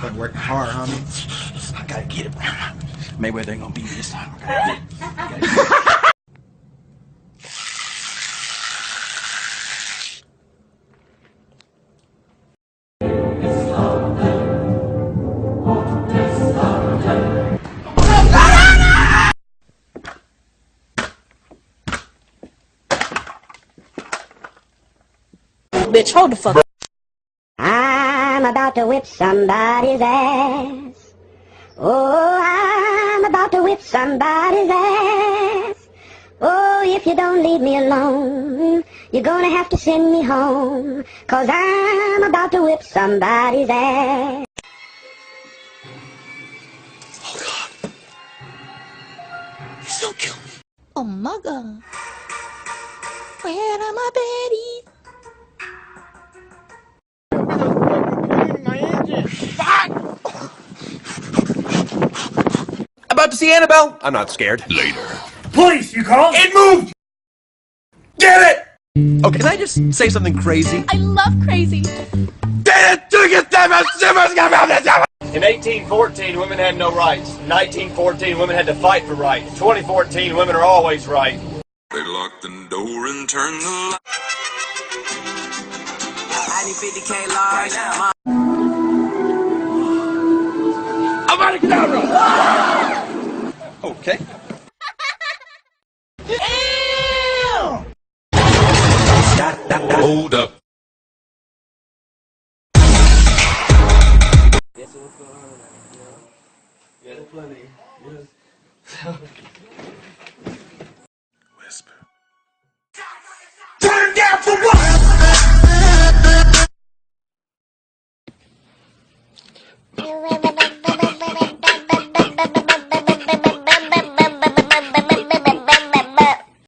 Been working hard, homie. I gotta get it. Mayweather ain't gonna beat me this time. I gotta get it. Bitch, hold the fuck up. I'm about to whip somebody's ass. Oh, I'm about to whip somebody's ass. Oh, if you don't leave me alone, you're gonna have to send me home. 'Cause I'm about to whip somebody's ass. Oh, God. He's gonna kill me. Oh my God. Where are my baddies? My engine. Fuck! About to see Annabelle? I'm not scared. Later. Police, you called? It moved! Get it! Okay, can I just say something crazy? I love crazy. Get it! In 1814, women had no rights. In 1914, women had to fight for rights. In 2014, women are always right. They locked the door and turned the light. I need 50K large. I'm out of camera! Okay. Hold up. Whisper. Turn down for